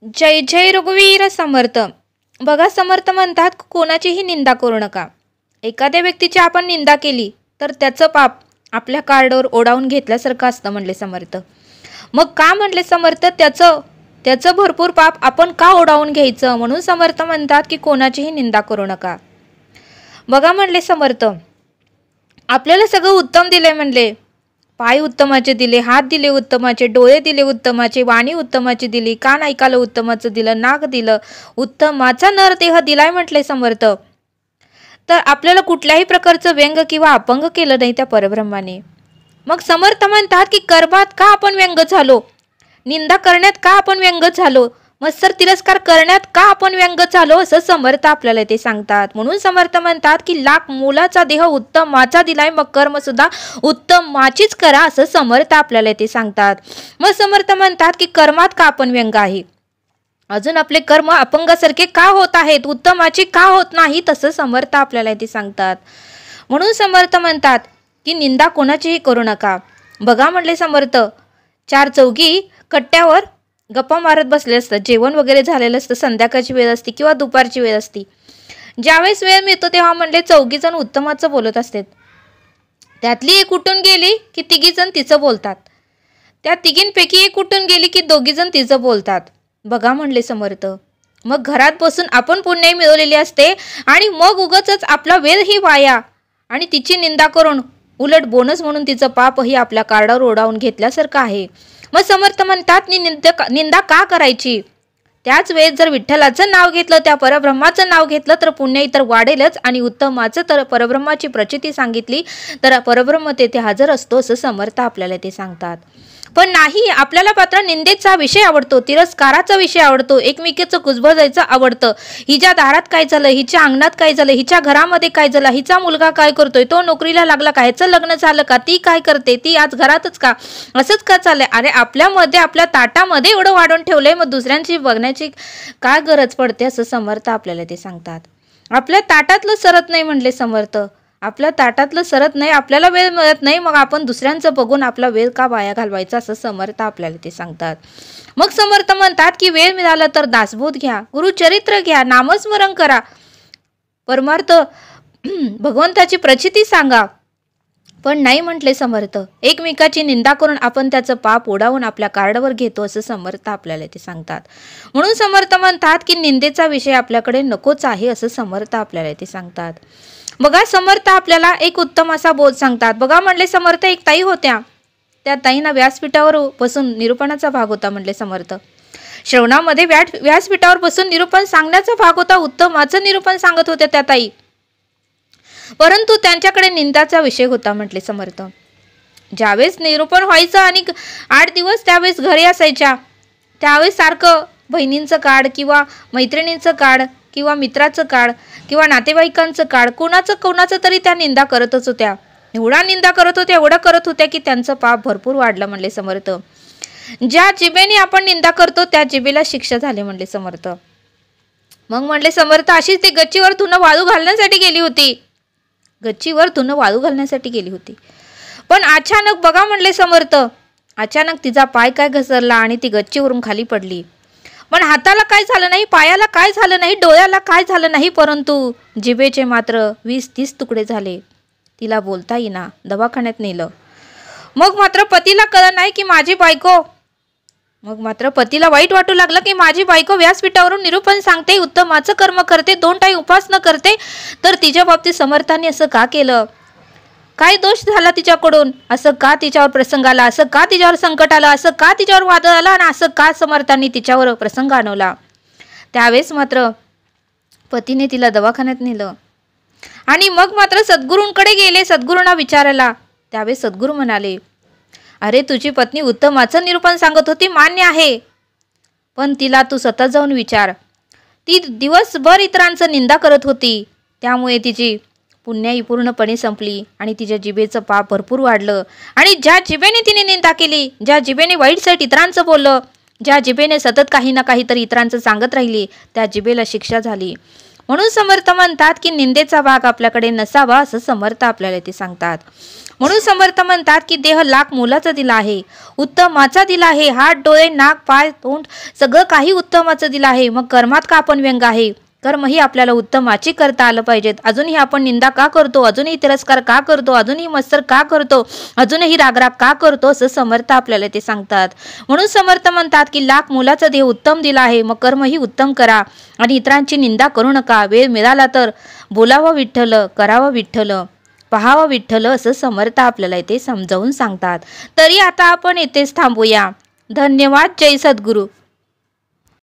जय जय रघुवीर समर्थ. बघा, समर्थ म्हणतात कोणाचीही निंदा करू नका. एखाद्या व्यक्तीची आपण निंदा केली तर त्याचं पाप आपल्या कार्डवर ओढावून घेतल्यासारखं असतं म्हणले समर्थ. मग का म्हणले समर्थ, त्याचं भरपूर पाप आपण का ओढावून घ्यायचं? म्हणून समर्थ म्हणतात की कोणाचीही निंदा करू नका. बघा म्हणले समर्थ, आपल्याला सगळं उत्तम दिले म्हणले. पाय उत्तमाचे दिले, हात दिले उत्तमाचे, डोळे दिले उत्तमाचे, वाणी उत्तमाची दिली, कान ऐकायला उत्तमाचं दिलं, नाक दिलं, उत्तमाचा नरदेह दिलाय म्हटले समर्थ. तर आपल्याला कुठल्याही प्रकारचं व्यंग किंवा अपंग केलं नाही त्या परब्रह्माने. मग समर्थ म्हणतात की कर्मात का आपण व्यंग झालो, निंदा करण्यात का आपण व्यंग झालो, मत्सर तिरस्कार करण्यात का आपण व्यंग झालो, असं समर्थ आपल्याला ते सांगतात. म्हणून समर्थ म्हणतात की लाख मुलाचा देह उत्तमाचा दिलाय, मग कर्म सुद्धा उत्तमाचीच करा, असं समर्थ आपल्याला ते सांगतात. मग समर्थ म्हणतात की कर्मात का आपण व्यंग आहे, अजून आपले कर्म अपंगासारखे का होत आहेत, उत्तमाची का होत नाही, तसं समर्थ आपल्याला ते सांगतात. म्हणून समर्थ म्हणतात की निंदा कोणाचीही करू नका. बघा म्हणले समर्थ, चार चौघी कट्ट्यावर गप्पा मारत बसले असतात, जेवण वगैरे झालेलं असतं, संध्याकाळची वेळ असते किंवा दुपारची वेळ असते. ज्यावेळेस वेळ मिळतो तेव्हा म्हणले चौघी जण उत्तमाचं बोलत असतात. त्यातली एक उठून गेली की तिघी जण तिचं बोलतात, त्या तिघींपैकी एक उठून गेली की दोघी जण तिचं बोलतात. बघा म्हणले समर्थ, मग घरात बसून आपण पुण्य मिळवलेली असते आणि मग उगाचच आपला वेळ ही वाया आणि तिची निंदा करून उलट बोनस म्हणून तिचं पापही आपल्या कार्डावर ओढावून घेतल्यासारखं आहे. मग समर्थ म्हणतात निंदा का करायची, त्याच वेळेस जर विठ्ठलाचं नाव घेतलं, त्या परब्रह्माचं नाव घेतलं तर पुण्य इतर वाढेलच आणि उत्तमाचं तर परब्रह्माची प्रचिती सांगितली तर परब्रह्म तेथे हजर असतो, असं समर्थ आपल्याला ते सांगतात. पण नाही, आपल्याला मात्र निंदेचा विषय आवडतो, तिरस्काराचा विषय आवडतो, एकमेकीचं कुजबजायचं आवडतं. हिच्या दारात काय झालं, हिच्या अंगणात काय झालं, हिच्या घरामध्ये काय झालं, हिचा मुलगा काय करतोय, तो नोकरीला लागला का, ह्याचं लग्न झालं का, ती काय करते, ती आज घरातच का, असंच का चाललंय. अरे आपल्यामध्ये आपल्या ताटामध्ये एवढं वाढवून ठेवलंय, मग दुसऱ्यांची बघण्याची काय गरज पडते, असं समर्थ आपल्याला ते सांगतात. आपल्या ताटातलं सरत नाही म्हणले समर्थ, आपल्या ताटातलं सरत नाही, आपल्याला वेळ मिळत नाही, मग आपण दुसऱ्यांचं बघून आपला वेळ का वाया घालवायचा, असं समर्थ आपल्याला ते सांगतात. मग समर्थ म्हणतात की वेळ मिळाला तर दासबोध घ्या, गुरुचरित्र घ्या, नामस्मरण करा, परमार्थ भगवंताची प्रचिती सांगा. पण नाही म्हटले समर्थ, एकमेकाची निंदा करून आपण त्याचं पाप ओढावून आपल्या कार्डावर घेतो, असं समर्थ आपल्याला ते सांगतात. म्हणून समर्थ म्हणतात की निंदेचा विषय आपल्याकडे नकोच आहे, असं समर्थ आपल्याला ते सांगतात. बघा, समर्थ आपल्याला एक उत्तम असा बोध सांगतात. बघा म्हणले समर्थ, एक ताई होत्या, त्या ताईंना व्यासपीठावर बसून निरूपणाचा भाग होता म्हणले समर्थ. श्रवणामध्ये व्यासपीठावर बसून निरूपण सांगण्याचा भाग होता, उत्तमाचं निरूपण सांगत होत्या त्या ताई, परंतु त्यांच्याकडे निंदाचा विषय होता म्हटले समर्थ. ज्यावेळेस निरूपण व्हायचं आणि 8 दिवस त्यावेळेस घरी असायच्या, त्यावेळेस सारखं बहिणींचं कार्ड किंवा मैत्रिणींचं कार्ड किंवा मित्राचं कार्ड किंवा नातेवाईकांचं कार्ड कोणाचं तरी त्या निंदा करतच होत्या. एवढा निंदा करत होत्या, एवढं करत होत्या की त्यांचं पाप भरपूर वाढलं म्हणले समर्थ. ज्या जिभेने आपण निंदा करतो त्या जिभेला शिक्षा झाली म्हणले समर्थ. मग म्हणले समर्थ, अशीच ती गच्चीवर धुणं वाळू घालण्यासाठी गेली होती, गच्चीवर धुणं वाळू घालण्यासाठी गेली होती. पण अचानक बघा म्हणले समर्थ, अचानक तिचा पाय काय घसरला आणि ती गच्चीवरून खाली पडली. पण हाताला काय झालं नाही, पायाला काय झालं नाही, डोळ्याला काय झालं नाही, परंतु जिभेचे मात्र 20-30 तुकडे झाले. तिला बोलता येईना, दवाखान्यात नेलं. मग मात्र पतीला कळलं नाही की माझी बायको, मग मात्र पतीला वाईट वाटू लागलं की माझी बायको व्यासपीठावरून निरूपण सांगते, उत्तमाचं कर्म करते, 2 टाइम उपासना करते, तर तिच्या बाबतीत समर्थांनी असं का केलं, काय दोष झाला तिच्याकडून, असं का तिच्यावर प्रसंग आला, असं का तिच्यावर संकट आलं, असं का तिच्यावर वादळ आला आणि असं का समर्थांनी तिच्यावर प्रसंग आणवला. त्यावेळेस मात्र पतीने तिला दवाखान्यात नेलं आणि मग मात्र सद्गुरूंकडे गेले, सद्गुरूंना विचारायला. त्यावेळेस सद्गुरू म्हणाले, अरे तुझी पत्नी उत्तमाचं निरूपण सांगत होती, मान्य आहे, पण तिला तू स्वतः जाऊन विचार, ती दिवसभर इतरांचं निंदा करत होती, त्यामुळे तिची पुण्याई पूर्णपणे संपली आणि तिच्या जिभेचं पाप भरपूर वाढलं. आणि ज्या जिभेने तिने निंदा केली, ज्या जिभेने वाईट साईट इतरांचं बोललं, ज्या जिभेने सतत काही ना काहीतरी इतरांचं सांगत राहिली, त्या जिभेला शिक्षा झाली. म्हणून समर्थ म्हणतात की निंदेचा भाग आपल्याकडे नसावा असं समर्थ आपल्याला ते सांगतात। म्हणून समर्थ म्हणतात की देह लाख मोलाचा दिला आहे, उत्तमाचा दिला आहे, हात डोळे नाक पाय तोंड सगळं काही उत्तमाचं दिलं आहे, मग कर्मात का आपण व्यंग आहे? कर्मही आपल्याला उत्तमाची करता आलं पाहिजेत। अजूनही आपण निंदा का करतो, अजूनही तिरस्कार का करतो, अजूनही मत्सर का करतो, अजूनही रागराग का करतो असं समर्थ आपल्याला ते सांगतात। म्हणून समर्थ म्हणतात की लाख मोलाचा देह उत्तम दिला आहे, मग कर्मही उत्तम करा आणि इतरांची निंदा करू नका। वेळ मिळाला तर बोलावं विठ्ठल, करावं विठ्ठल, पहावं विठ्ठल असं समर्थ आपल्याला इथे समजावून सांगतात। तरी आता आपण इथेच थांबूया। धन्यवाद। जय सद्गुरू।